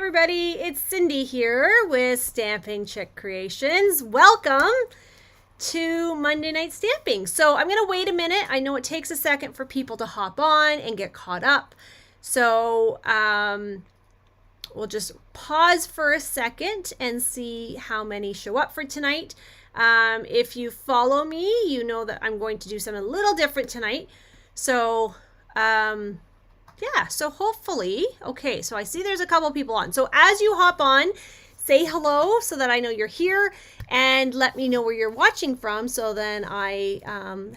everybody, it's Cindy here with Stamping Chick Creations. Welcome to Monday Night Stamping. So I'm going to wait a minute. I know it takes a second for people to hop on and get caught up. So we'll just pause for a second and see how many show up for tonight. If you follow me, you know that I'm going to do something a little different tonight. So yeah, so hopefully, okay, so I see there's a couple people on. So as you hop on, say hello so that I know you're here, and let me know where you're watching from so then I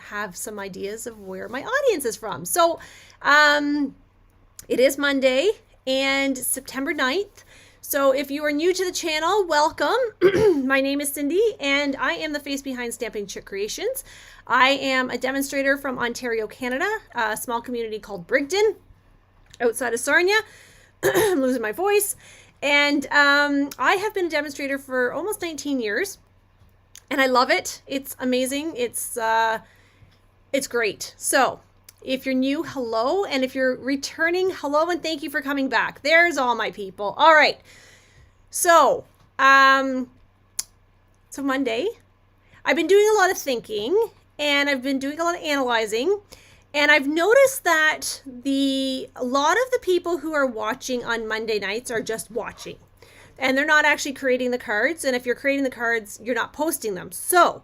have some ideas of where my audience is from. So it is Monday and September 9th. So if you are new to the channel, welcome. My name is Cindy and I am the face behind Stamping Chick Creations. I am a demonstrator from Ontario, Canada, a small community called Brigden, outside of Sarnia. I'm losing my voice. And I have been a demonstrator for almost 19 years. And I love it. It's amazing. It's great. So if you're new, hello. And if you're returning, hello and thank you for coming back. There's all my people. All right. So Monday, I've been doing a lot of thinking and I've been doing a lot of analyzing. And I've noticed that a lot of the people who are watching on Monday nights are just watching. And they're not actually creating the cards. And if you're creating the cards, you're not posting them. So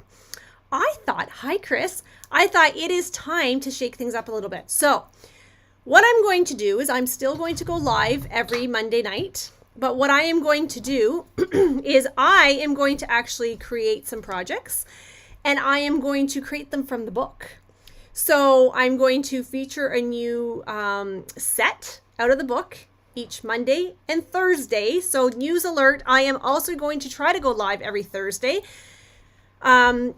I thought, hi Chris, I thought it is time to shake things up a little bit. So what I'm going to do is I'm still going to go live every Monday night. But what I am going to do is I am going to actually create some projects. And I am going to create them from the book. So I'm going to feature a new set out of the book each Monday and Thursday. So news alert, I am also going to try to go live every Thursday,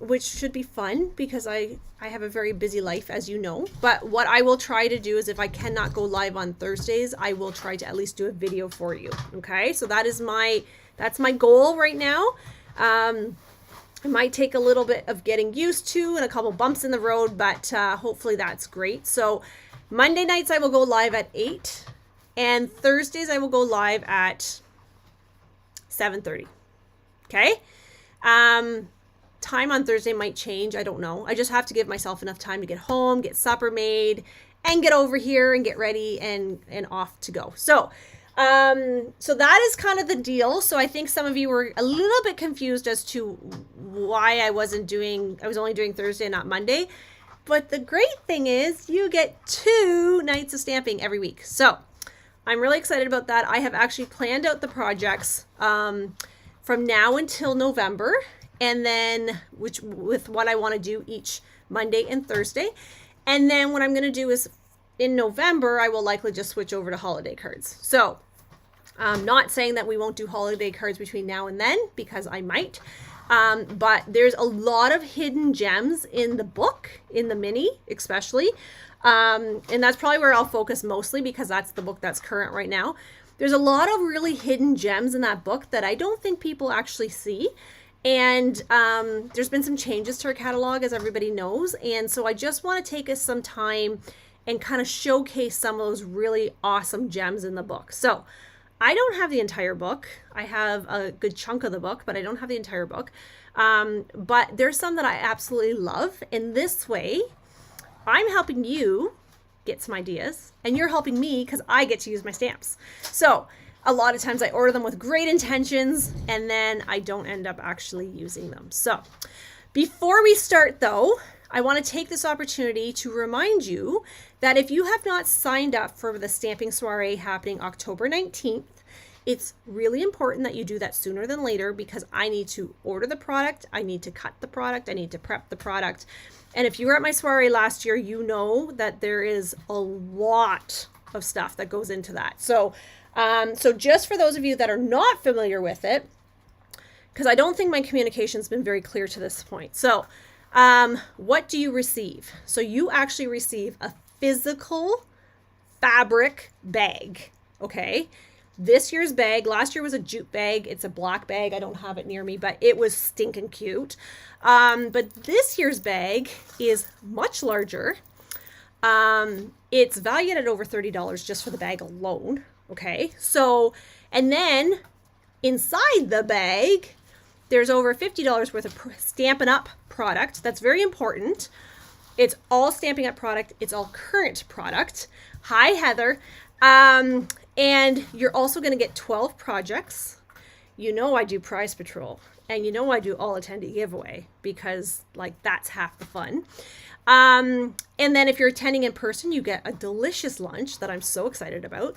which should be fun because I have a very busy life, as you know. But what I will try to do is if I cannot go live on Thursdays, I will try to at least do a video for you. Okay, so that's my goal right now. It might take a little bit of getting used to and a couple bumps in the road, but hopefully that's great. So Monday nights I will go live at 8 and Thursdays I will go live at 7:30. Okay. Time on Thursday might change. I don't know. I just have to give myself enough time to get home, get supper made, and get over here and get ready and off to go. So that is kind of the deal. So I think some of you were a little bit confused as to why I was only doing Thursday and not Monday. But the great thing is you get 2 nights of stamping every week. So I'm really excited about that. I have actually planned out the projects from now until November, and then with what I want to do each Monday and Thursday. And then what I'm going to do is in November, I will likely just switch over to holiday cards. So I'm not saying that we won't do holiday cards between now and then, because I might. But there's a lot of hidden gems in the book, in the mini especially. And that's probably where I'll focus mostly because that's the book that's current right now. There's a lot of really hidden gems in that book that I don't think people actually see. And there's been some changes to our catalog, as everybody knows. And so I just want to take us some time and kind of showcase some of those really awesome gems in the book. So I don't have the entire book. I have a good chunk of the book, but I don't have the entire book. But there's some that I absolutely love. In this way, I'm helping you get some ideas, and you're helping me because I get to use my stamps. So a lot of times I order them with great intentions, and then I don't end up actually using them. So before we start though, I want to take this opportunity to remind you that if you have not signed up for the stamping soiree happening October 19th, it's really important that you do that sooner than later because I need to order the product, I need to cut the product, I need to prep the product. And if you were at my soiree last year, you know that there is a lot of stuff that goes into that. So just for those of you that are not familiar with it, because I don't think my communication's been very clear to this point. So what do you receive? So you actually receive a physical fabric bag, okay? This year's bag, last year was a jute bag. It's a black bag. I don't have it near me, but it was stinking cute. But this year's bag is much larger. It's valued at over $30 just for the bag alone. Okay. So, and then inside the bag, there's over $50 worth of Stampin' Up product. That's very important. It's all Stampin' Up product. It's all current product. Hi, Heather. And you're also going to get 12 projects. You know I do prize patrol, and you know I do all attendee giveaway, because like that's half the fun. And then if you're attending in person, you get a delicious lunch that I'm so excited about,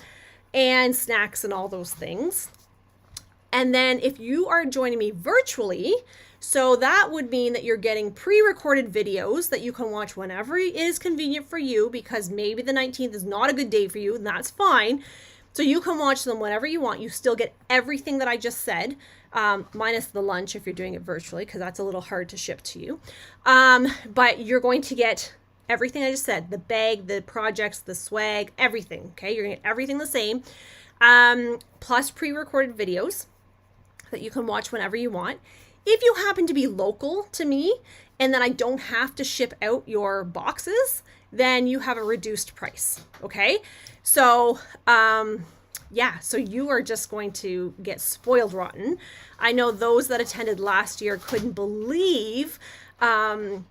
and snacks and all those things. And then if you are joining me virtually, so that would mean that you're getting pre-recorded videos that you can watch whenever it is convenient for you, because maybe the 19th is not a good day for you, and that's fine. So you can watch them whenever you want. You still get everything that I just said, minus the lunch if you're doing it virtually, because that's a little hard to ship to you. But you're going to get everything I just said, the bag, the projects, the swag, everything. Okay, you're going to get everything the same, plus pre-recorded videos that you can watch whenever you want. If you happen to be local to me and then I don't have to ship out your boxes, then you have a reduced price. Okay. So, yeah, so you are just going to get spoiled rotten. I know those that attended last year couldn't believe, how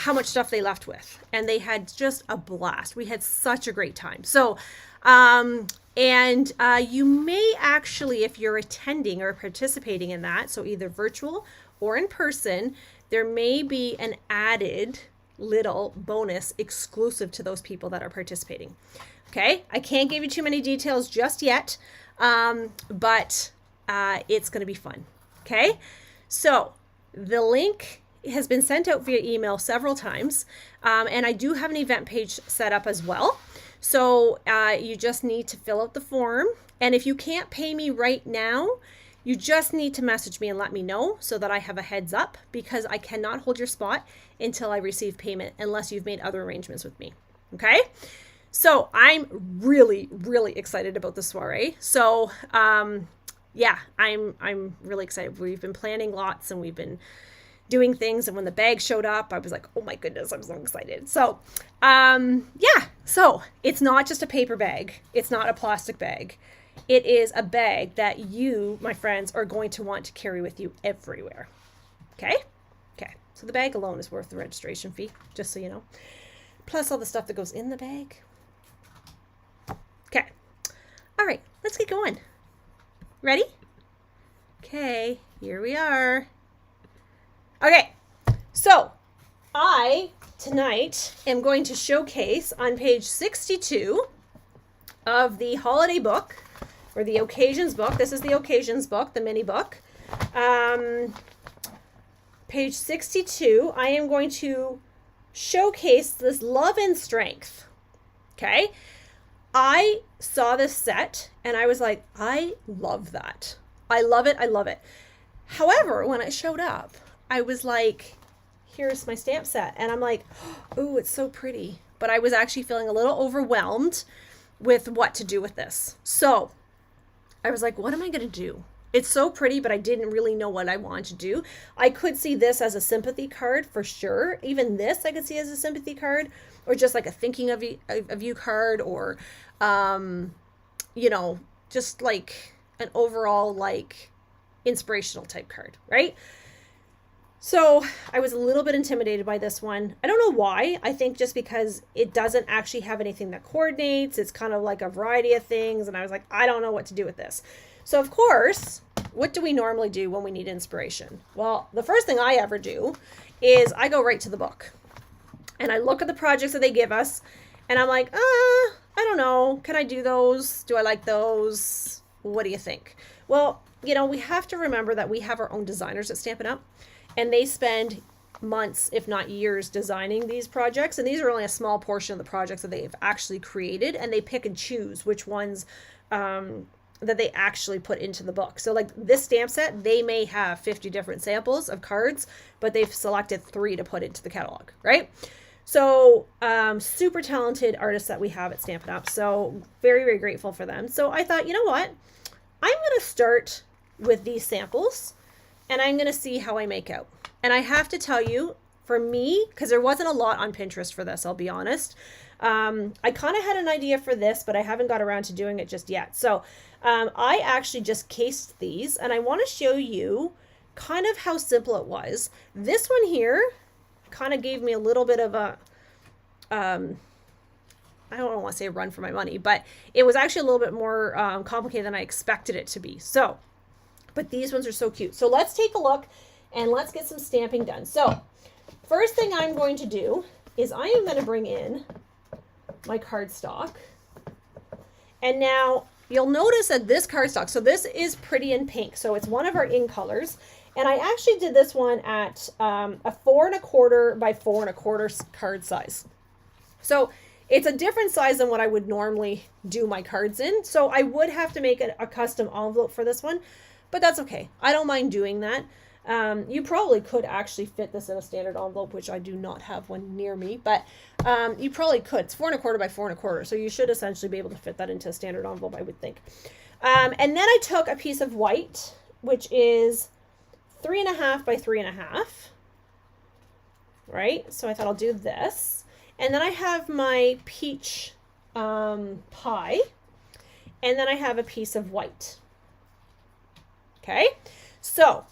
much stuff they left with, and they had just a blast. We had such a great time. So, you may actually, if you're attending or participating in that, so either virtual or in person, there may be an added little bonus exclusive to those people that are participating. Okay, I can't give you too many details just yet, but it's going to be fun. Okay, so the link has been sent out via email several times, and I do have an event page set up as well. So you just need to fill out the form, and if you can't pay me right now, you just need to message me and let me know so that I have a heads up, because I cannot hold your spot until I receive payment unless you've made other arrangements with me. Okay? So I'm really, really excited about the soiree. So yeah, I'm really excited. We've been planning lots and we've been doing things, and when the bag showed up, I was like, oh my goodness, I'm so excited. So yeah, so it's not just a paper bag. It's not a plastic bag. It is a bag that you, my friends, are going to want to carry with you everywhere. Okay? Okay. So the bag alone is worth the registration fee, just so you know. Plus all the stuff that goes in the bag. Okay. All right, let's get going. Ready? Okay, here we are. Okay, so I tonight am going to showcase on page 62 of the holiday book, or the occasions book. This is the occasions book, the mini book. Page 62, I am going to showcase this Love and Strength. Okay, I saw this set and I was like, I love that. I love it. I love it. However, when it showed up, I was like, here's my stamp set. And I'm like, oh, it's so pretty. But I was actually feeling a little overwhelmed with what to do with this. So I was like, what am I going to do? It's so pretty, but I didn't really know what I wanted to do. I could see this as a sympathy card for sure. Even this I could see as a sympathy card, or just like a thinking of you card, or, you know, just like an overall like inspirational type card, right? So I was a little bit intimidated by this one. I don't know why. I think just because it doesn't actually have anything that coordinates. It's kind of like a variety of things. And I was like, I don't know what to do with this. So of course, what do we normally do when we need inspiration? Well, the first thing I ever do is I go right to the book. And I look at the projects that they give us. And I'm like, I don't know. Can I do those? Do I like those? What do you think? Well, you know, we have to remember that we have our own designers at Stampin' Up! And they spend months, if not years, designing these projects. And these are only a small portion of the projects that they've actually created. And they pick and choose which ones that they actually put into the book. So like this stamp set, they may have 50 different samples of cards, but they've selected 3 to put into the catalog, right? So super talented artists that we have at Stampin' Up! So very, very grateful for them. So I thought, you know what? I'm going to start with these samples. And I'm going to see how I make out. And I have to tell you, for me, because there wasn't a lot on Pinterest for this, I'll be honest. I kind of had an idea for this, but I haven't got around to doing it just yet. So I actually just cased these, and I want to show you kind of how simple it was. This one here kind of gave me a little bit of a, I don't want to say a run for my money, but it was actually a little bit more complicated than I expected it to be. So, but these ones are so cute. So let's take a look and let's get some stamping done. So first thing I'm going to do is I am going to bring in my cardstock. And now you'll notice that this cardstock, so this is Pretty in Pink. So it's one of our in colors. And I actually did this one at a 4 1/4 by 4 1/4 card size. So it's a different size than what I would normally do my cards in. So I would have to make a custom envelope for this one, but that's okay. I don't mind doing that. You probably could actually fit this in a standard envelope, which I do not have one near me, but you probably could. It's 4 1/4 by 4 1/4. So you should essentially be able to fit that into a standard envelope, I would think. And then I took a piece of white, which is 3 1/2 by 3 1/2. Right? So I thought I'll do this. And then I have my peach pie. And then I have a piece of white. Okay? So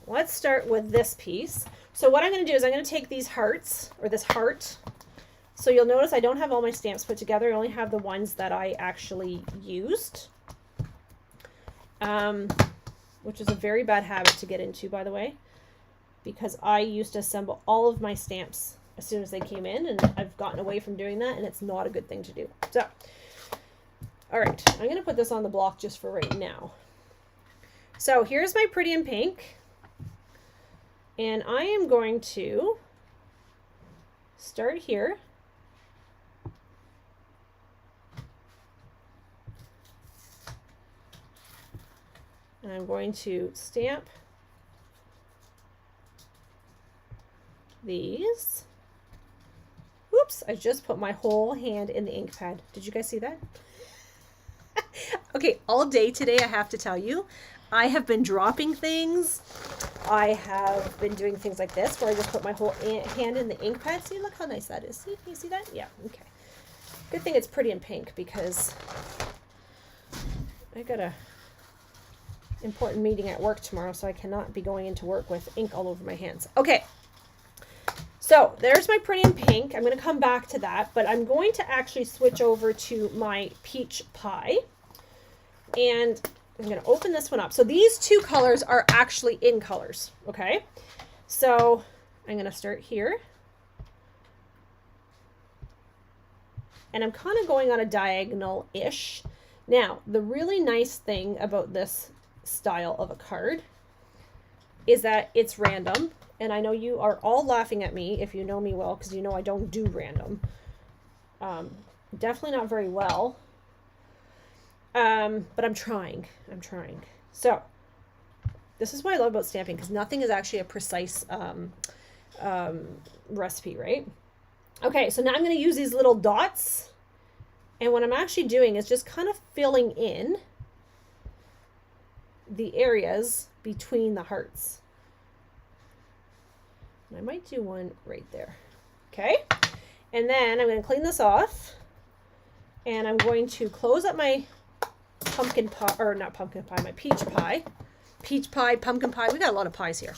let's start with this piece. So what I'm going to do is I'm going to take these hearts, or this heart. So you'll notice I don't have all my stamps put together. I only have the ones that I actually used. Which is a very bad habit to get into, by the way, because I used to assemble all of my stamps as soon as they came in, and I've gotten away from doing that, and it's not a good thing to do. So, all right, I'm going to put this on the block just for right now. So here's my Pretty in Pink, and I am going to start here. And I'm going to stamp these. Oops, I just put my whole hand in the ink pad. Did you guys see that? Okay, all day today, I have to tell you, I have been dropping things. I have been doing things like this, where I just put my whole hand in the ink pad. See, look how nice that is. See, can you see that? Yeah, okay. Good thing it's Pretty in Pink, because I got a important meeting at work tomorrow, so I cannot be going into work with ink all over my hands. Okay, so there's my Pretty in Pink. I'm going to come back to that, but I'm going to actually switch over to my peach pie, and I'm going to open this one up. So these two colors are actually in colors, okay? So I'm going to start here, and I'm kind of going on a diagonal-ish. Now, the really nice thing about this style of a card is that it's random, and I know you are all laughing at me if you know me well, because you know I don't do random. Definitely not very well, but I'm trying. So this is what I love about stamping, because nothing is actually a precise recipe, right? Okay, so now I'm going to use these little dots, and what I'm actually doing is just kind of filling in the areas between the hearts. And I might do one right there. Okay, and then I'm going to clean this off, and I'm going to close up my pumpkin pie, or not pumpkin pie, my peach pie, pumpkin pie. We got a lot of pies here.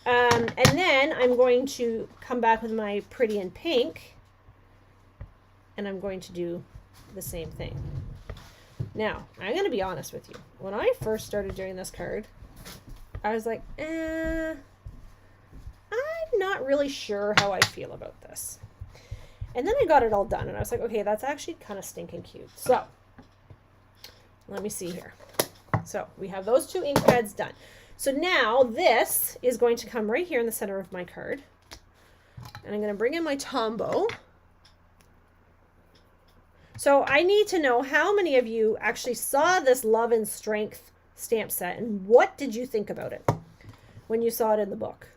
And then I'm going to come back with my Pretty in Pink, and I'm going to do the same thing. Now, I'm going to be honest with you. When I first started doing this card, I was like, I'm not really sure how I feel about this. And then I got it all done, and I was like, okay, that's actually kind of stinking cute. So, let me see here. So, we have those two ink pads done. So now, this is going to come right here in the center of my card. And I'm going to bring in my Tombow. So I need to know how many of you actually saw this Love and Strength stamp set, and what did you think about it when you saw it in the book?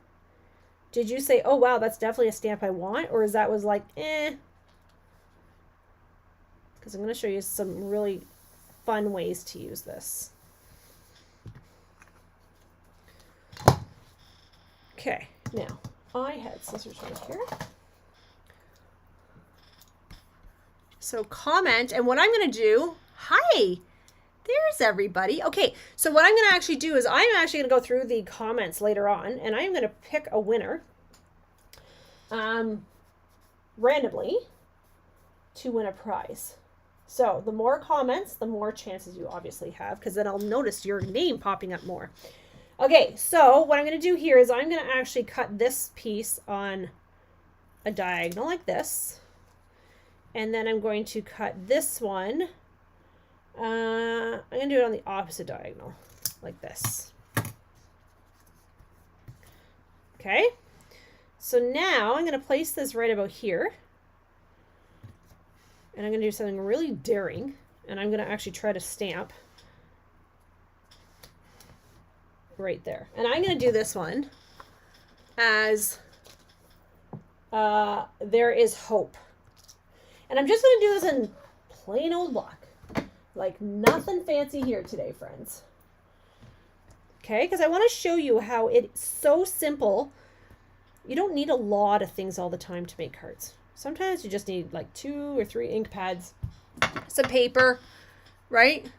Did you say, oh wow, that's definitely a stamp I want, or is that was like, eh? Because I'm going to show you some really fun ways to use this. Okay, now I had scissors right here. So comment, and what I'm going to do, hi, there's everybody. Okay, so what I'm going to actually do is I'm actually going to go through the comments later on, and I'm going to pick a winner randomly to win a prize. So the more comments, the more chances you obviously have, because then I'll notice your name popping up more. Okay, so what I'm going to do here is I'm going to actually cut this piece on a diagonal like this. And then I'm going to cut this one. I'm going to do it on the opposite diagonal, like this. Okay. So now I'm going to place this right about here. And I'm going to do something really daring. And I'm going to actually try to stamp right there. And I'm going to do this one as there is hope. And I'm just going to do this in plain old black. Like nothing fancy here today, friends. Okay, because I want to show you how it's so simple. You don't need a lot of things all the time to make cards. Sometimes you just need like 2 or 3 ink pads, some paper, right?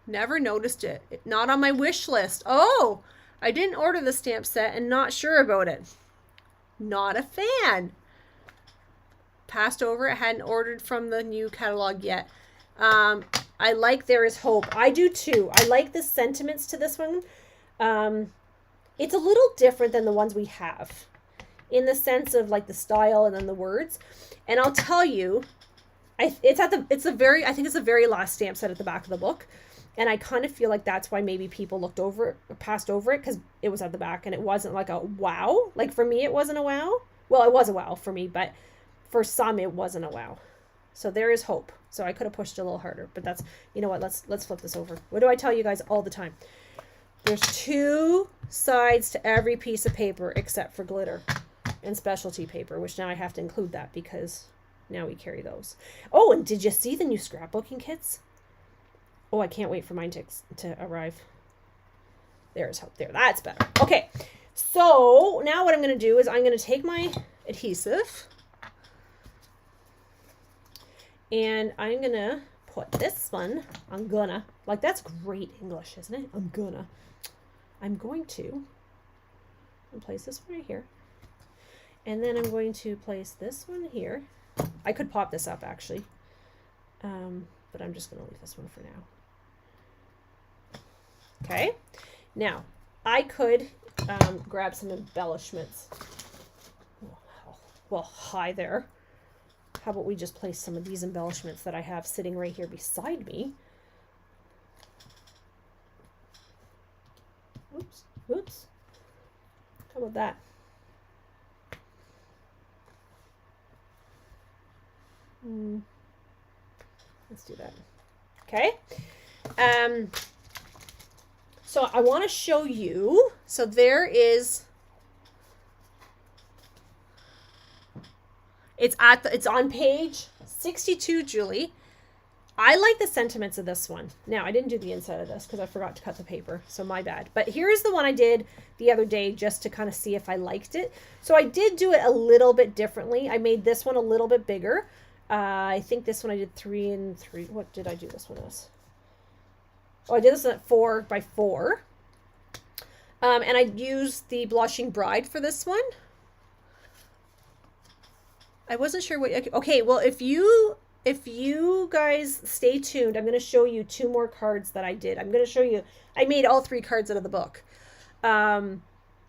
Never noticed it. Not on my wish list. Oh, I didn't order the stamp set and not sure about it. Not a fan. Passed over it. Hadn't ordered from the new catalog yet. I like There Is Hope. I do too. I like the sentiments to this one. It's a little different than the ones we have in the sense of like the style and then the words. And I'll tell you, I think it's the very last stamp set at the back of the book. And I kind of feel like that's why maybe people passed over it, because it was at the back and it wasn't like a wow. Like for me, it wasn't a wow. Well, it was a wow for me, but for some, it wasn't a wow. So There Is Hope. So I could have pushed it a little harder, but that's, you know what, let's flip this over. What do I tell you guys all the time? There's 2 sides to every piece of paper except for glitter and specialty paper, which now I have to include that because now we carry those. Oh, and did you see the new scrapbooking kits? Oh, I can't wait for mine to arrive. There's hope there. That's better. Okay, so now what I'm going to do is I'm going to take my adhesive and I'm going to put this one, like that's great English, isn't it? I'm going to place this one right here. And then I'm going to place this one here. I could pop this up actually, but I'm just going to leave this one for now. Okay, now I could grab some embellishments. Well, hi there. How about we just place some of these embellishments that I have sitting right here beside me. Oops. How about that? Let's do that. Okay. So I want to show you. So there is. It's on page 62, Julie. I like the sentiments of this one. Now, I didn't do the inside of this because I forgot to cut the paper, so my bad. But here's the one I did the other day just to kind of see if I liked it. So I did do it a little bit differently. I made this one a little bit bigger. I think this one I did 3 and 3. What did I do this one as? Oh, I did this at 4 by 4. And I used the Blushing Bride for this one. I wasn't sure what. Okay, well, if you guys stay tuned, I'm going to show you 2 more cards that I did. I'm going to show you. I made all 3 cards out of the book,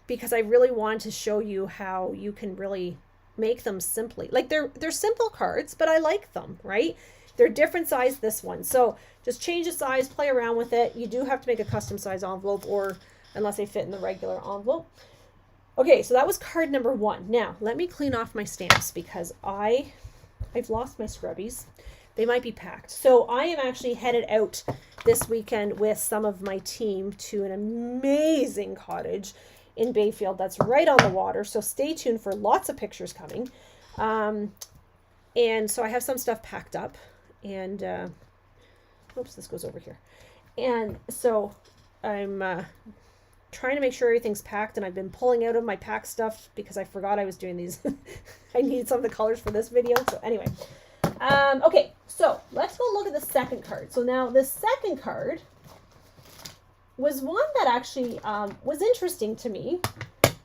because I really wanted to show you how you can really make them simply. Like they're simple cards, but I like them, right? They're different size, this one. So just change the size, play around with it. You do have to make a custom size envelope, or unless they fit in the regular envelope. Okay, so that was card number 1. Now, let me clean off my stamps because I've lost my scrubbies. They might be packed. So I am actually headed out this weekend with some of my team to an amazing cottage in Bayfield that's right on the water. So stay tuned for lots of pictures coming. And so I have some stuff packed up. And, oops, this goes over here. And so I'm trying to make sure everything's packed, and I've been pulling out of my pack stuff because I forgot I was doing these. I needed some of the colors for this video. So anyway, okay, so let's go look at the second card. So now the second card was one that actually was interesting to me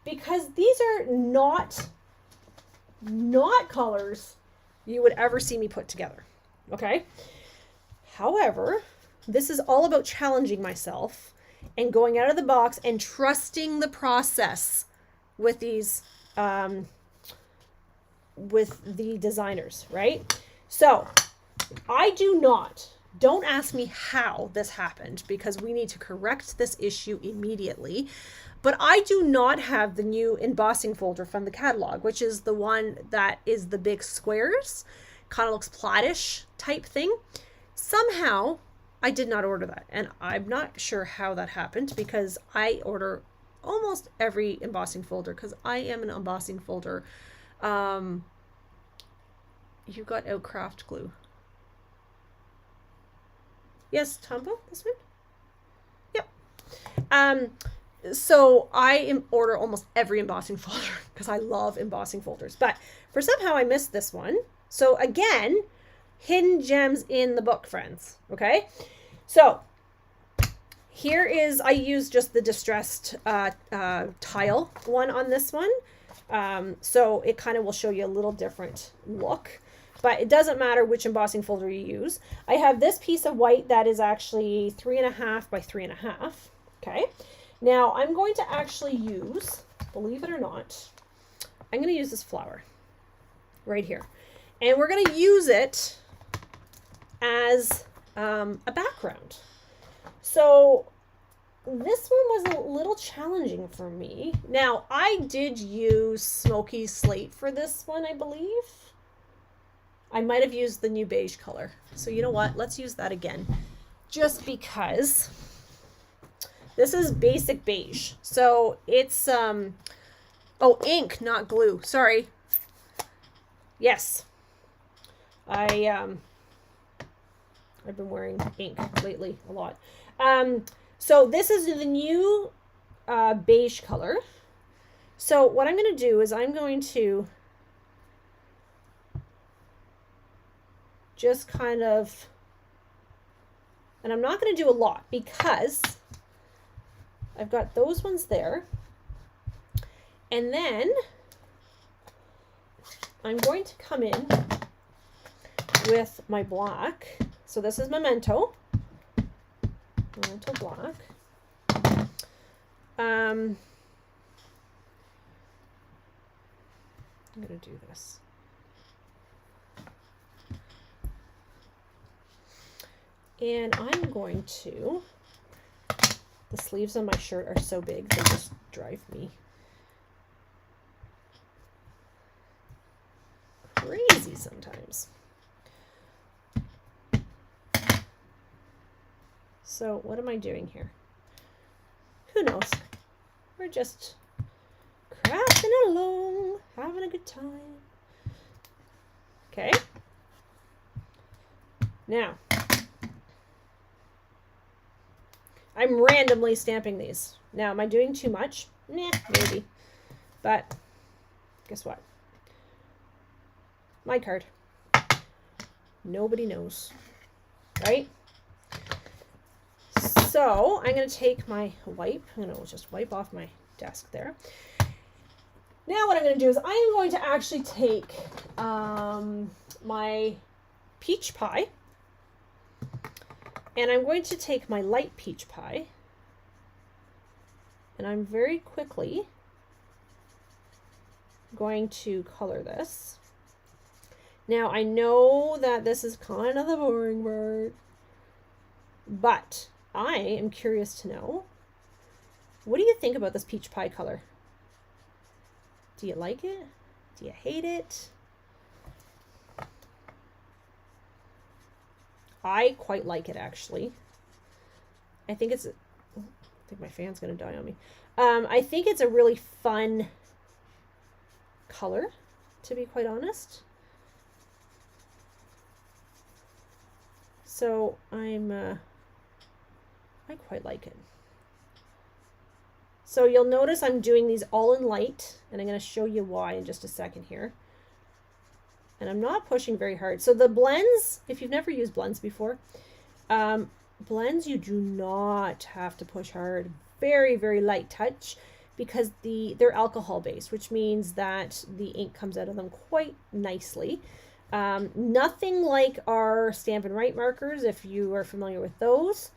because these are not colors you would ever see me put together. Okay. However, this is all about challenging myself and going out of the box and trusting the process with these, with the designers, right? So don't ask me how this happened because we need to correct this issue immediately. But I do not have the new embossing folder from the catalog, which is the one that is the big squares, kind of looks platish type thing. Somehow I did not order that, and I'm not sure how that happened because I order almost every embossing folder because I am an embossing folder. You got Outcraft glue. Yes, Tombo, this one? Yep. So I order almost every embossing folder because I love embossing folders. But for somehow I missed this one. So again, hidden gems in the book, friends. Okay. So here is, I use just the distressed tile one on this one. So it kind of will show you a little different look. But it doesn't matter which embossing folder you use. I have this piece of white that is actually 3.5 by 3.5. Okay. Now I'm going to actually use, believe it or not, I'm going to use this flower right here. And we're going to use it as a background. So this one was a little challenging for me. Now I did use Smoky Slate for this one, I believe. I might have used the new beige color. So you know what? Let's use that again. Just because this is basic beige. So it's, oh, ink, not glue. Sorry. Yes. I've been wearing ink lately a lot. So this is the new beige color. So what I'm going to do is I'm going to just kind of, and I'm not going to do a lot because I've got those ones there. And then I'm going to come in with my black. So this is Memento black. I'm going to do this. And I'm going to, the sleeves on my shirt are so big, they just drive me crazy sometimes. So what am I doing here? Who knows? We're just crafting it along, having a good time. Okay. Now, I'm randomly stamping these. Now, am I doing too much? Nah, maybe. But guess what? My card. Nobody knows. Right? So I'm going to take my wipe. I'm going to just wipe off my desk there. Now what I'm going to do is I'm going to actually take my peach pie. And I'm going to take my light peach pie, and I'm very quickly going to color this. Now, I know that this is kind of the boring part, but I am curious to know, what do you think about this peach pie color? Do you like it? Do you hate it? I quite like it, actually. I think it's, I think my fan's going to die on me. I think it's a really fun color, to be quite honest. So I quite like it. So you'll notice I'm doing these all in light, and I'm going to show you why in just a second here. And I'm not pushing very hard. So the blends, if you've never used blends before, blends you do not have to push hard. Very, very light touch, because they're alcohol based, which means that the ink comes out of them quite nicely. Nothing like our Stampin' Write markers, if you are familiar with those.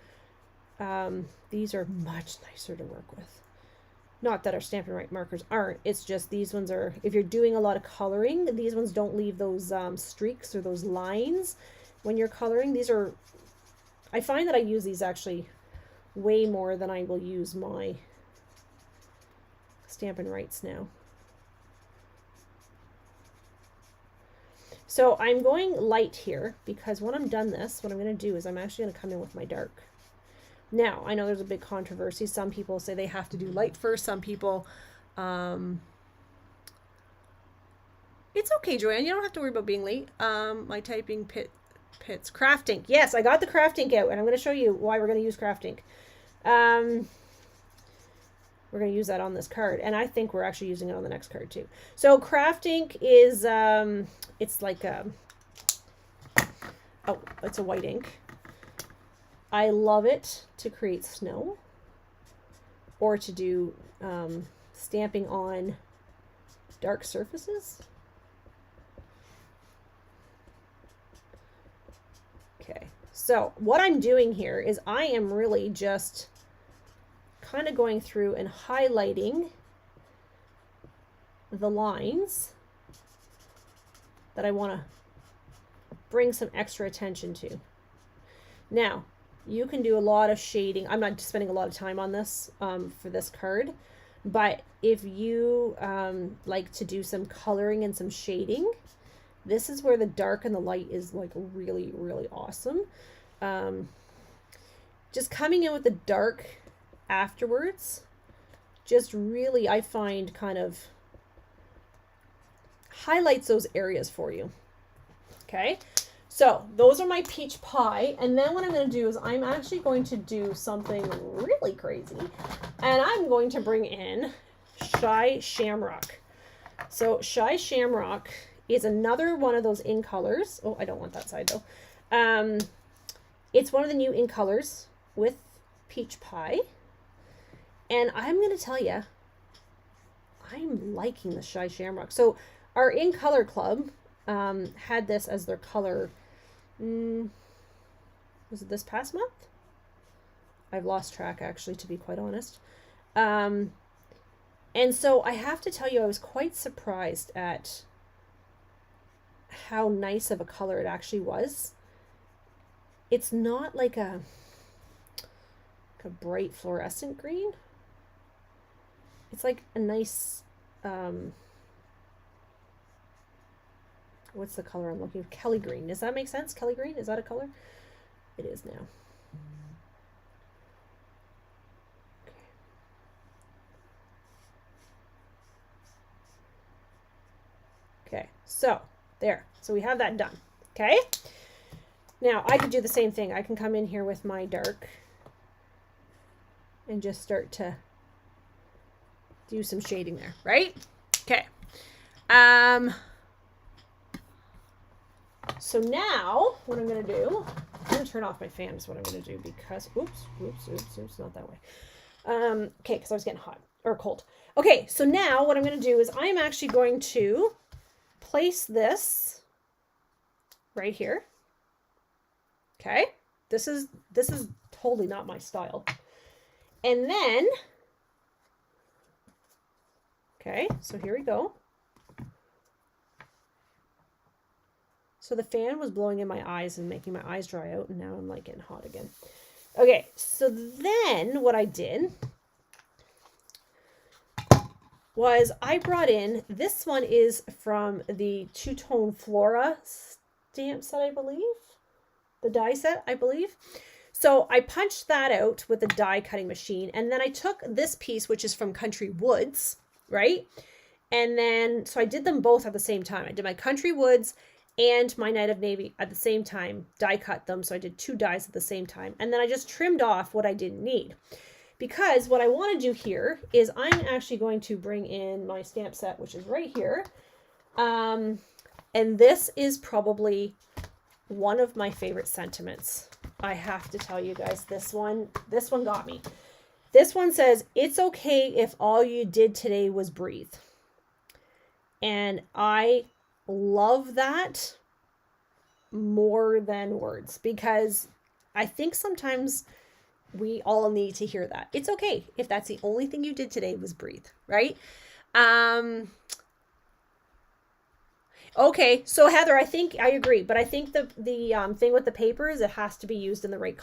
These are much nicer to work with. Not that our Stampin' Write markers aren't, it's just these ones are, if you're doing a lot of coloring, these ones don't leave those streaks or those lines when you're coloring. These are, I find that I use these actually way more than I will use my Stampin' Writes now. So I'm going light here because when I'm done this, what I'm going to do is I'm actually going to come in with my dark. Now, I know there's a big controversy. Some people say they have to do light first. Some people, it's okay, Joanne. You don't have to worry about being late. My typing pits. Craft ink. Yes, I got the craft ink out, and I'm going to show you why we're going to use craft ink. We're going to use that on this card, and I think we're actually using it on the next card too. So craft ink is, it's like it's a white ink. I love it to create snow or to do stamping on dark surfaces. Okay, so what I'm doing here is I am really just kind of going through and highlighting the lines that I want to bring some extra attention to. Now, you can do a lot of shading. I'm not spending a lot of time on this for this card, but if you like to do some coloring and some shading, this is where the dark and the light is like really, really awesome. Just coming in with the dark afterwards, just really, I find, kind of highlights those areas for you. Okay. So those are my peach pie, and then what I'm going to do is I'm actually going to do something really crazy, and I'm going to bring in Shy Shamrock. So Shy Shamrock is another one of those in colors. Oh, I don't want that side though. It's one of the new in colors with peach pie, and I'm going to tell you, I'm liking the Shy Shamrock. So our in color club had this as their color. Was it this past month? I've lost track, actually, to be quite honest. And so I have to tell you, I was quite surprised at how nice of a color it actually was. It's not like a bright fluorescent green. It's like a nice, what's the color I'm looking for? Kelly green. Does that make sense? Kelly green? Is that a color? It is now. Okay, so there. So we have that done. Okay. Now I could do the same thing. I can come in here with my dark and just start to do some shading there, right? Okay. So now what I'm going to do, I'm going to turn off my fan is what I'm going to do because, oops, not that way. Okay, because I was getting hot or cold. Okay, so now what I'm going to do is I'm actually going to place this right here. Okay, this is totally not my style. And then, okay, so here we go. So the fan was blowing in my eyes and making my eyes dry out, and now I'm like getting hot again. Okay, so then what I did was I brought in, this one is from the Two-Tone Flora stamp set, I believe. The die set, I believe. So I punched that out with a die cutting machine, and then I took this piece, which is from Country Woods, right? And then, so I did them both at the same time. I did my Country Woods and my Night of Navy at the same time, die cut them. So I did two dies at the same time. And then I just trimmed off what I didn't need. because what I want to do here is I'm actually going to bring in my stamp set, which is right here. And this is probably one of my favorite sentiments. I have to tell you guys, this one got me. This one says, it's okay if all you did today was breathe. And I love that more than words, because I think sometimes we all need to hear that. It's okay if that's the only thing you did today was breathe, right? Okay, so Heather, I think I agree, but I think the thing with the paper is it has to be used in the right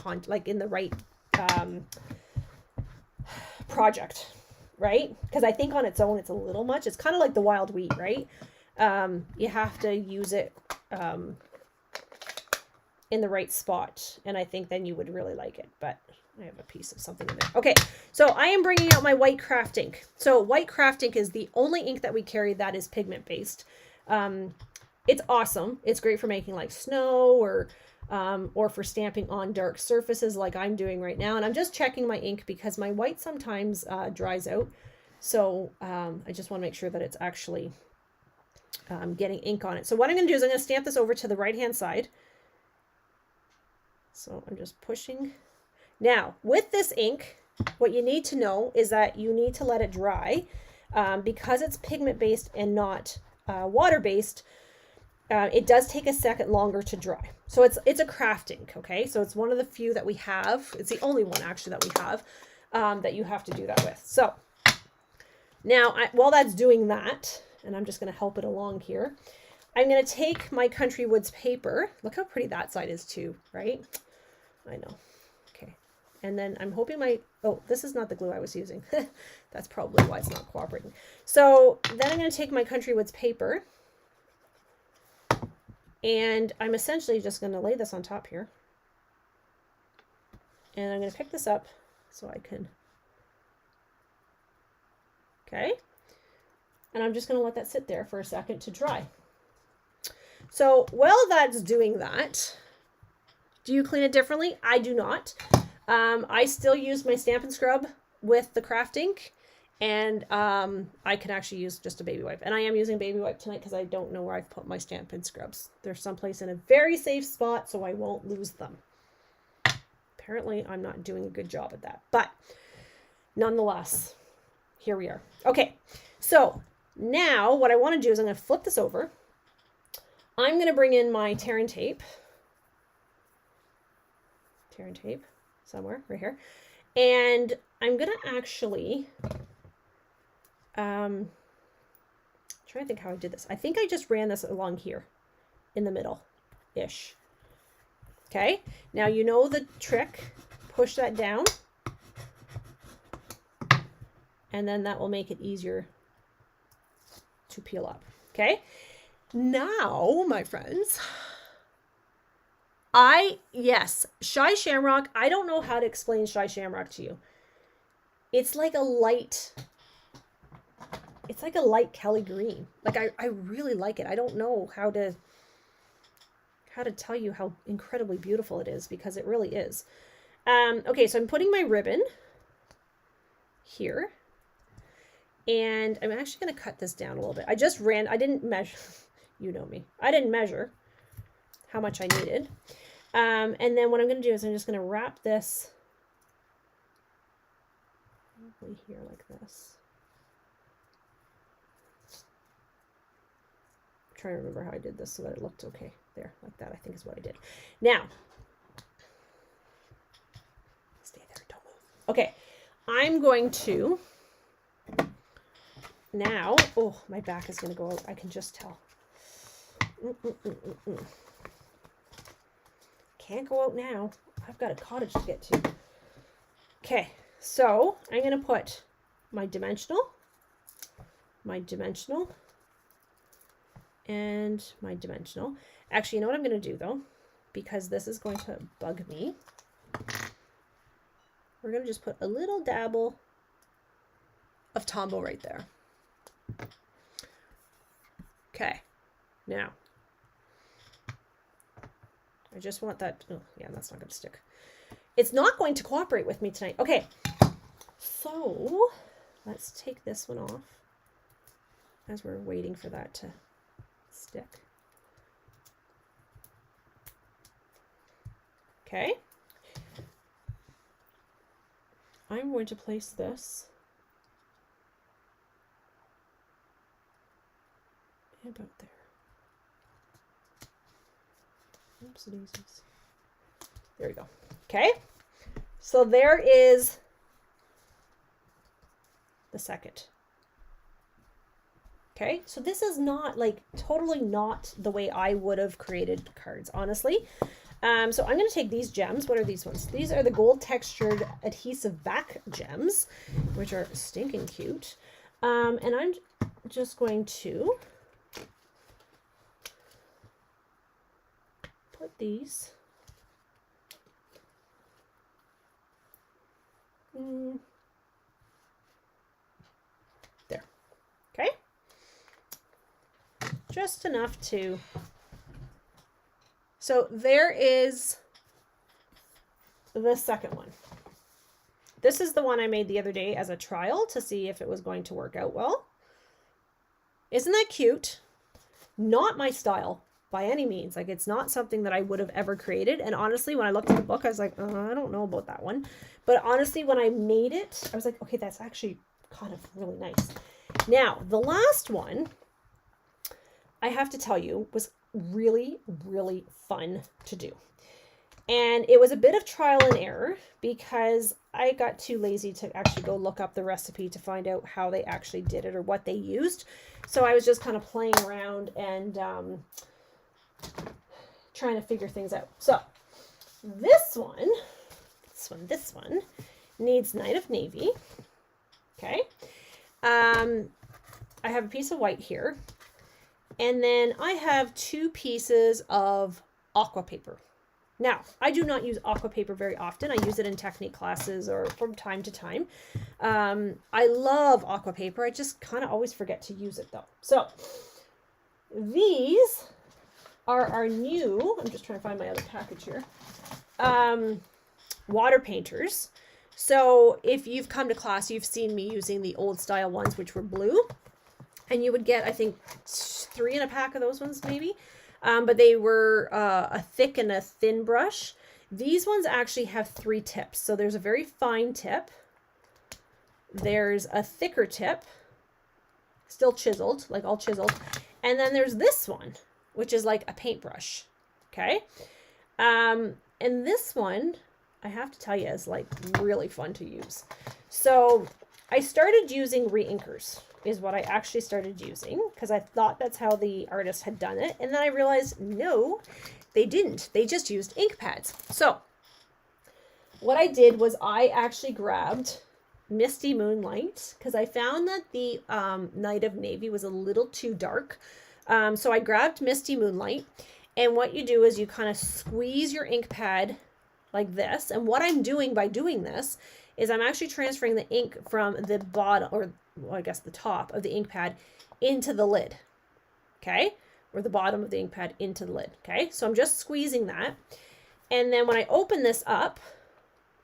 in the right project, right? Because I think on its own it's a little much. It's kind of like the wild wheat, right? You have to use it in the right spot, and I think then you would really like it. But I have a piece of something in there. Okay, so I am bringing out my white craft ink. So white craft ink is the only ink that we carry that is pigment based. It's awesome. It's great for making like snow or for stamping on dark surfaces like I'm doing right now. And I'm just checking my ink because my white sometimes dries out. So I just want to make sure that it's actually getting ink on it. So what I'm going to do is I'm going to stamp this over to the right hand side. So I'm just pushing. Now with this ink, what you need to know is that you need to let it dry because it's pigment based and not water based. It does take a second longer to dry. So it's a craft ink, okay? So it's one of the few that we have. It's the only one actually that we have that you have to do that with. So now while that's doing that, and I'm just going to help it along here, I'm going to take my Country Woods paper. Look how pretty that side is too, right? I know. Okay. And then I'm hoping oh, this is not the glue I was using. That's probably why it's not cooperating. So then I'm going to take my Country Woods paper, and I'm essentially just going to lay this on top here. And I'm going to pick this up so I can, okay. And I'm just going to let that sit there for a second to dry. So while that's doing that, do you clean it differently? I do not. I still use my Stampin' Scrub with the craft ink, and I can actually use just a baby wipe. And I am using baby wipe tonight because I don't know where I've put my Stampin' Scrubs. They're someplace in a very safe spot, so I won't lose them. Apparently, I'm not doing a good job at that. But nonetheless, here we are. Okay, so now what I want to do is I'm going to flip this over. I'm going to bring in my tear and tape. Tear and tape somewhere right here. And I'm going to actually trying to think how I did this. I think I just ran this along here in the middle-ish. Okay, now you know the trick. Push that down, and then that will make it easier to peel up. Okay, now, my friends, yes, Shy Shamrock, I don't know how to explain Shy Shamrock to you. It's like a light Kelly green. Like I really like it. I don't know how to tell you how incredibly beautiful it is, because it really is. Okay, so I'm putting my ribbon here, and I'm actually going to cut this down a little bit. I didn't measure, you know me. I didn't measure how much I needed. And then what I'm going to do is I'm just going to wrap this probably here like this. I'm trying to remember how I did this so that it looked okay. There, like that, I think is what I did. Now, stay there, don't move. Okay, I'm going to now, oh, my back is going to go out. I can just tell. Can't go out now. I've got a cottage to get to. Okay, so I'm going to put my dimensional, and my dimensional. Actually, you know what I'm going to do though, because this is going to bug me. We're going to just put a little dabble of Tombow right there. Okay, now I just want that. Oh, yeah, that's not going to stick. It's not going to cooperate with me tonight. Okay, So let's take this one off as we're waiting for that to stick. Okay. I'm going to place this about there. Oops, daisies. There we go. Okay. So there is the second. Okay. So this is not like totally not the way I would have created cards, honestly. So I'm going to take these gems. What are these ones? These are the gold textured adhesive back gems, which are stinking cute. And I'm just going to put these there. Okay. Just enough to... So there is the second one. This is the one I made the other day as a trial to see if it was going to work out well. Isn't that cute? Not my style by any means. Like, it's not something that I would have ever created. And honestly, when I looked at the book, I was like, I don't know about that one. But honestly, when I made it, I was like, okay, that's actually kind of really nice. Now, the last one, I have to tell you, was really, really fun to do. And it was a bit of trial and error because I got too lazy to actually go look up the recipe to find out how they actually did it or what they used. So I was just kind of playing around and trying to figure things out. So this one needs Night of Navy. Okay. I have a piece of white here. And then I have 2 pieces of aqua paper. Now, I do not use aqua paper very often. I use it in technique classes or from time to time. I love aqua paper. I just kind of always forget to use it though. So these are our new, I'm just trying to find my other package here, water painters. So if you've come to class, you've seen me using the old style ones, which were blue. And you would get, I think, 3 in a pack of those ones, maybe. But they were a thick and a thin brush. These ones actually have 3 tips. So there's a very fine tip. There's a thicker tip, still chiseled, like all chiseled. And then there's this one, which is like a paintbrush. Okay. And this one, I have to tell you, is like really fun to use. So I started using reinkers. Is what I actually started using because I thought that's how the artist had done it. And then I realized, no, they didn't. They just used ink pads. So what I did was I actually grabbed Misty Moonlight because I found that the Night of Navy was a little too dark. So I grabbed Misty Moonlight. And what you do is you kind of squeeze your ink pad like this. And what I'm doing by doing this is I'm actually transferring the ink from the bottom, or well, I guess the top of the ink pad into the lid. Okay. Or the bottom of the ink pad into the lid. Okay. So I'm just squeezing that. And then when I open this up,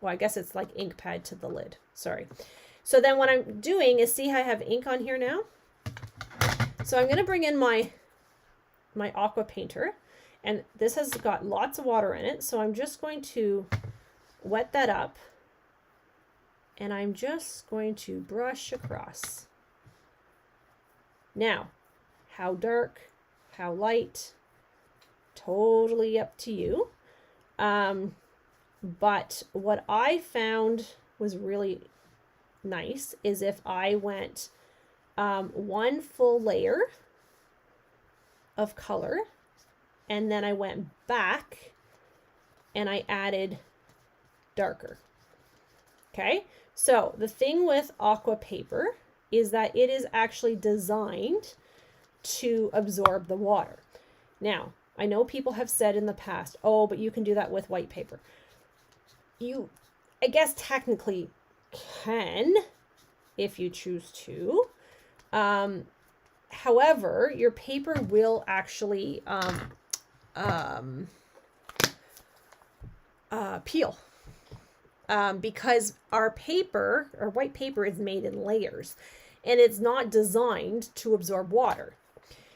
well, I guess it's like ink pad to the lid. Sorry. So then what I'm doing is see how I have ink on here now? So I'm going to bring in my aqua painter, and this has got lots of water in it. So I'm just going to wet that up. And I'm just going to brush across. Now, how dark, how light, totally up to you. But what I found was really nice is if I went 1 full layer of color, and then I went back and I added darker. Okay. So the thing with aqua paper is that it is actually designed to absorb the water. Now, I know people have said in the past, oh, but you can do that with white paper. You, I guess, technically can if you choose to. However, your paper will actually peel. because our paper, our white paper, is made in layers and it's not designed to absorb water.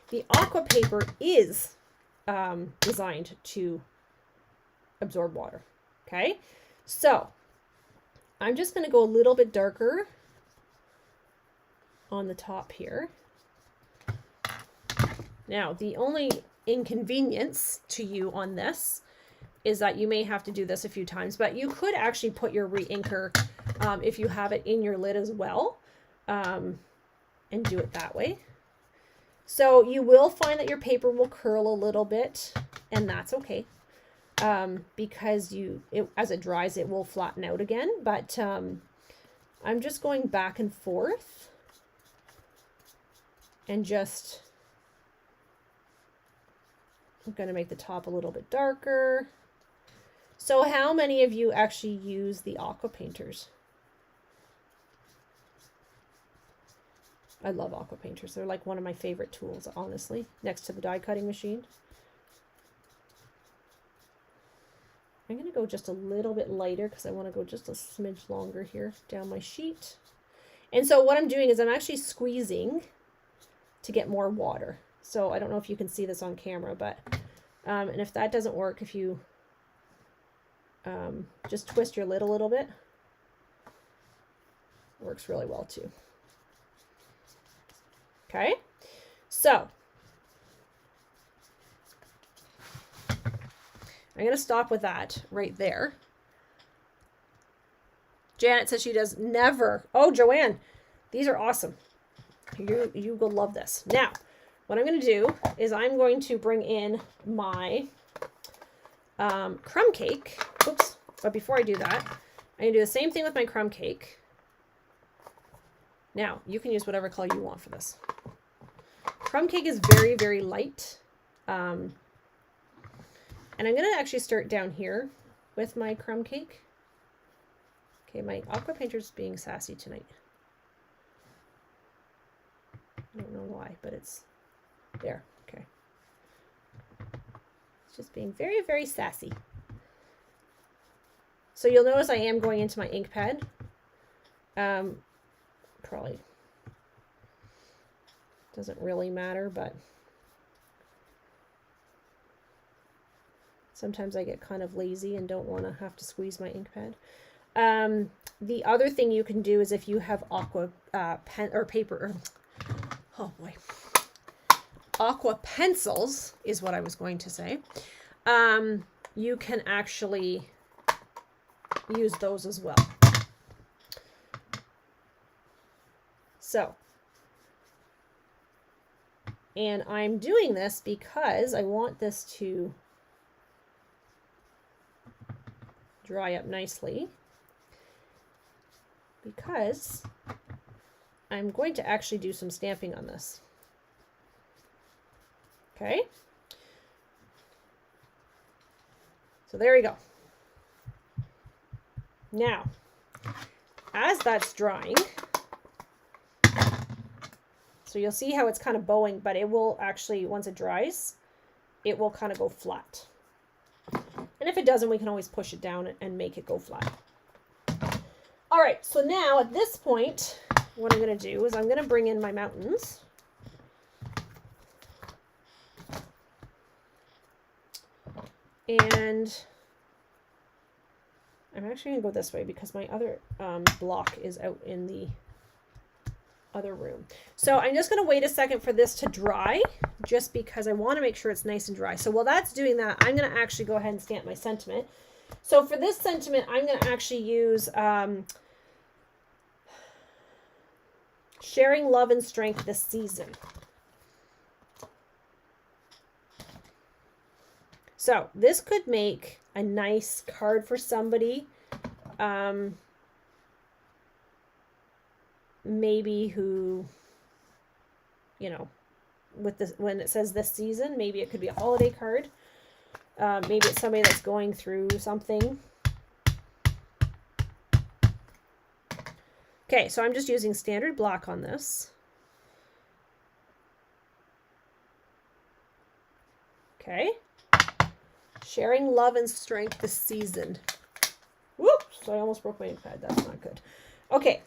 The aqua paper is designed to absorb water. Okay, so I'm just going to go a little bit darker on the top here. Now, the only inconvenience to you on this is that you may have to do this a few times, but you could actually put your re-inker if you have it in your lid as well, and do it that way. So you will find that your paper will curl a little bit, and that's okay, because as it dries, it will flatten out again. But I'm just going back and forth and just, I'm going to make the top a little bit darker. So how many of you actually use the aqua painters? I love aqua painters. They're like one of my favorite tools, honestly, next to the die cutting machine. I'm going to go just a little bit lighter because I want to go just a smidge longer here down my sheet. And so what I'm doing is I'm actually squeezing to get more water. So I don't know if you can see this on camera, but and if that doesn't work, if you just twist your lid a little bit, it works really well too. Okay, so I'm going to stop with that right there. Janet says she does never. Oh, Joanne, these are awesome. You will love this. Now, what I'm going to do is I'm going to bring in my crumb cake. Oops. But before I do that, I'm going to do the same thing with my crumb cake. Now, you can use whatever color you want for this. Crumb cake is very, very light. And I'm going to actually start down here with my crumb cake. Okay, my aqua painter's being sassy tonight. I don't know why, but it's there. Okay. It's just being very, very sassy. So you'll notice I am going into my ink pad. Probably doesn't really matter, but sometimes I get kind of lazy and don't want to have to squeeze my ink pad. The other thing you can do is if you have aqua pen or paper, or, oh boy, aqua pencils is what I was going to say. You can actually use those as well. So, and I'm doing this because I want this to dry up nicely, because I'm going to actually do some stamping on this. Okay. So there you go. Now, as that's drying, so you'll see how it's kind of bowing, but it will actually, once it dries, it will kind of go flat. And if it doesn't, we can always push it down and make it go flat. All right, so now at this point, what I'm going to do is I'm going to bring in my mountains. And I'm actually going to go this way because my other block is out in the other room. So I'm just going to wait a second for this to dry, just because I want to make sure it's nice and dry. So while that's doing that, I'm going to actually go ahead and stamp my sentiment. So for this sentiment, I'm going to actually use sharing love and strength this season. So this could make a nice card for somebody. Maybe who, you know, with this, when it says this season, maybe it could be a holiday card. Maybe it's somebody that's going through something. Okay, so I'm just using standard block on this. Okay. Sharing love and strength this season. Whoops. I almost broke my ink pad. That's not good. Okay.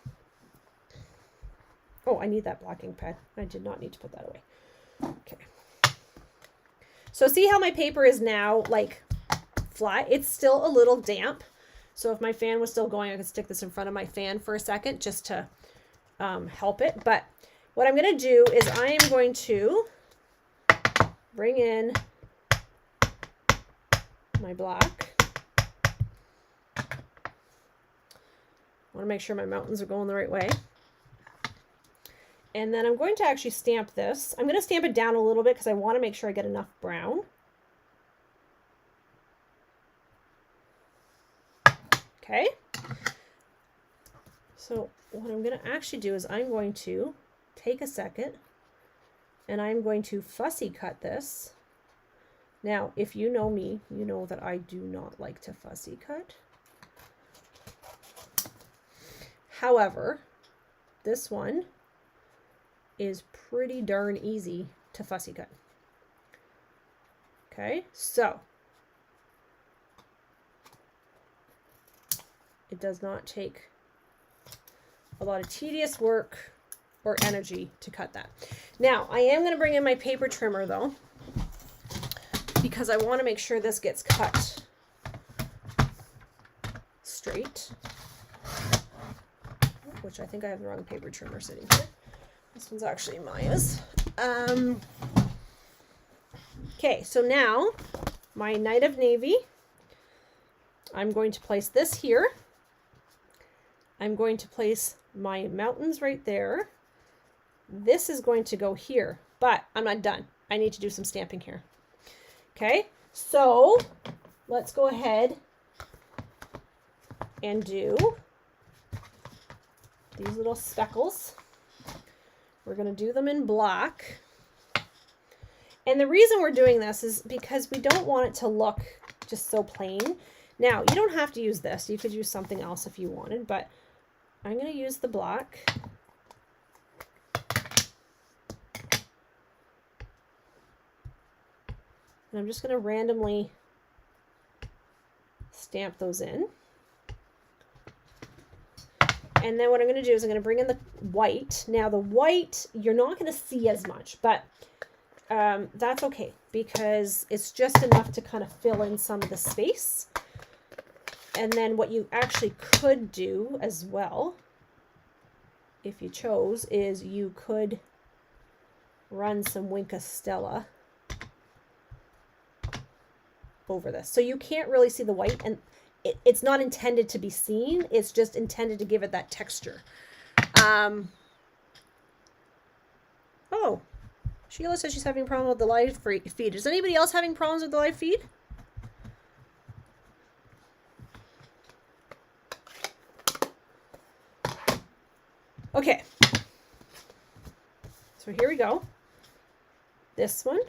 Oh, I need that black ink pad. I did not need to put that away. Okay. So see how my paper is now like flat? It's still a little damp. So if my fan was still going, I could stick this in front of my fan for a second just to help it. But what I'm going to do is I am going to bring in my black. I want to make sure my mountains are going the right way. And then I'm going to actually stamp this. I'm going to stamp it down a little bit because I want to make sure I get enough brown. Okay. So what I'm going to actually do is I'm going to take a second and I'm going to fussy cut this. Now, if you know me, you know that I do not like to fussy cut. However, this one is pretty darn easy to fussy cut. Okay, so it does not take a lot of tedious work or energy to cut that. Now, I am going to bring in my paper trimmer though, because I want to make sure this gets cut straight, which I think I have the wrong paper trimmer sitting here. This one's actually Maya's. Okay, so now my Night of Navy, I'm going to place this here. I'm going to place my mountains right there. This is going to go here, but I'm not done. I need to do some stamping here. Okay, so let's go ahead and do these little speckles. We're going to do them in black. And the reason we're doing this is because we don't want it to look just so plain. Now, you don't have to use this. You could use something else if you wanted, but I'm going to use the black. And I'm just going to randomly stamp those in. And then what I'm going to do is I'm going to bring in the white. Now the white, you're not going to see as much, but that's okay because it's just enough to kind of fill in some of the space. And then what you actually could do as well, if you chose, is you could run some Wink Stella over this. So you can't really see the white, and it's not intended to be seen. It's just intended to give it that texture. Oh, Sheila says she's having a problem with the live feed. Is anybody else having problems with the live feed? Okay. So here we go. This one.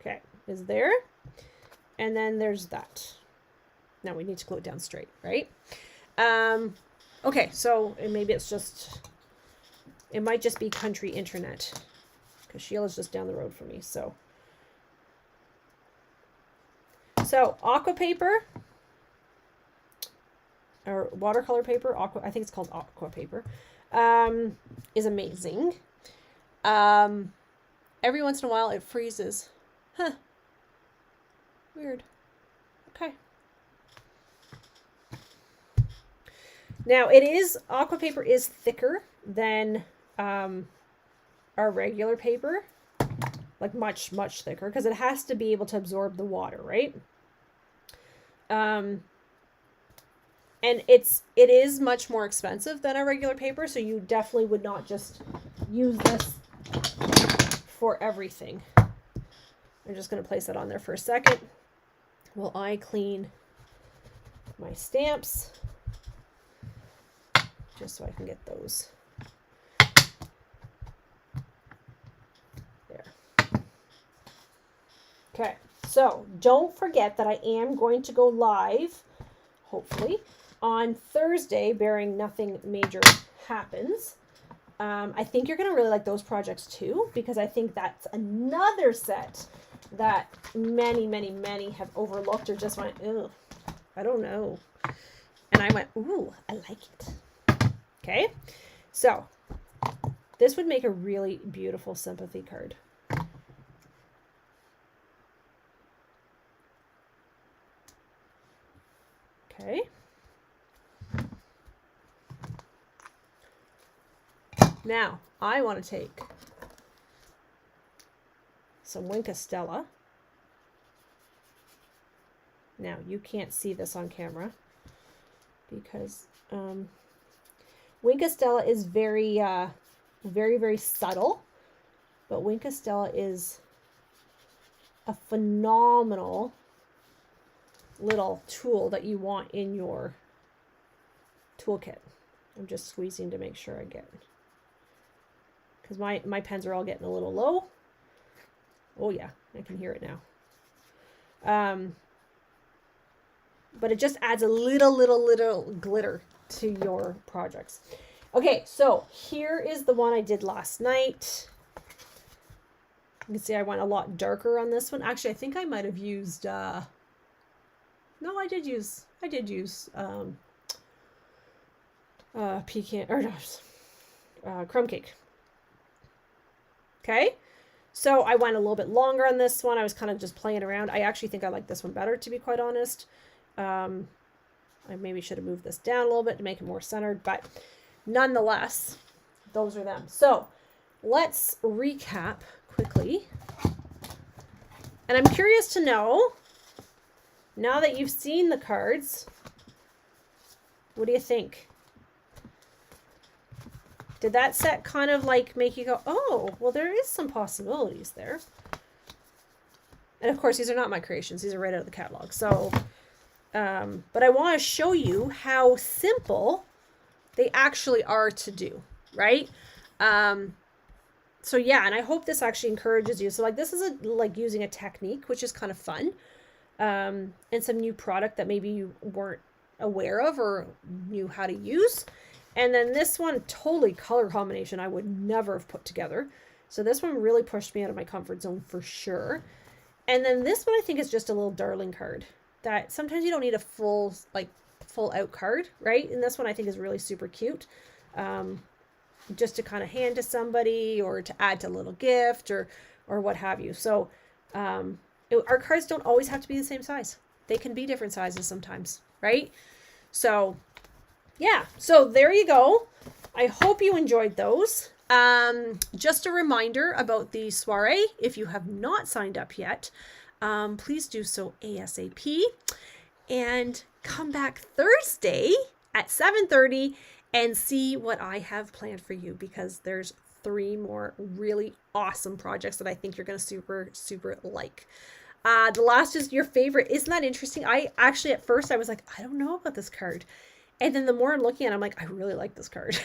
Okay, is there. And then there's that. Now we need to glue it down straight, right? Okay, so maybe it's just, it might just be country internet because Sheila's just down the road from me. So aqua paper or watercolor paper, I think it's called aqua paper, is amazing. Every once in a while it freezes. Huh. Weird. Okay. Now aqua paper is thicker than our regular paper, like much thicker, because it has to be able to absorb the water, right? And it is much more expensive than our regular paper, so you definitely would not just use this for everything. I'm just going to place that on there for a second while I clean my stamps, just so I can get those. There. Okay, so don't forget that I am going to go live, hopefully, on Thursday, bearing nothing major happens. I think you're going to really like those projects too, because I think that's another set that many have overlooked or just went, ugh, I don't know. And I went, ooh, I like it. Okay, so this would make a really beautiful sympathy card. Okay. Now, I want to take some Winka Stella. Now, you can't see this on camera because Winka Stella is very, very subtle, but Winka Stella is a phenomenal little tool that you want in your toolkit. I'm just squeezing to make sure I get it. Because my pens are all getting a little low. Oh yeah, I can hear it now. But it just adds a little glitter to your projects. Okay, so here is the one I did last night. You can see I went a lot darker on this one. Actually, I think I might have used, no, I did use pecan, or no, crumb cake. Okay, so I went a little bit longer on this one. I was kind of just playing around. I actually think I like this one better, to be quite honest. I maybe should have moved this down a little bit to make it more centered, but nonetheless, those are them. So let's recap quickly. And I'm curious to know, now that you've seen the cards, what do you think? Did that set kind of like make you go, oh, well, there is some possibilities there. And of course, these are not my creations. These are right out of the catalog. So, but I want to show you how simple they actually are to do, right? So yeah, and I hope this actually encourages you. So like this is like using a technique, which is kind of fun, and some new product that maybe you weren't aware of or knew how to use. And then this one, totally color combination I would never have put together. So this one really pushed me out of my comfort zone for sure. And then this one I think is just a little darling card that sometimes you don't need a full out card, right? And this one I think is really super cute. Just to kind of hand to somebody or to add to a little gift or what have you. So our cards don't always have to be the same size. They can be different sizes sometimes, right? So yeah, so there you go. I hope you enjoyed those. Just a reminder about the soiree. If you have not signed up yet, please do so ASAP. And come back Thursday at 7:30 and see what I have planned for you, because there's 3 more really awesome projects that I think you're going to super like. The last is your favorite. Isn't that interesting? I actually, at first I was like, I don't know about this card. And then the more I'm looking at it, I'm like, I really like this card.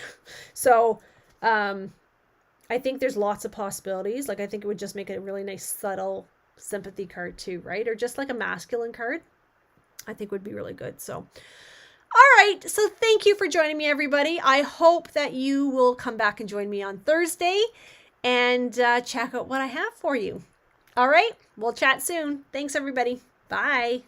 So, I think there's lots of possibilities. Like, I think it would just make it a really nice, subtle sympathy card too, right? Or just like a masculine card, I think would be really good. So, all right. So thank you for joining me, everybody. I hope that you will come back and join me on Thursday and check out what I have for you. All right. We'll chat soon. Thanks, everybody. Bye.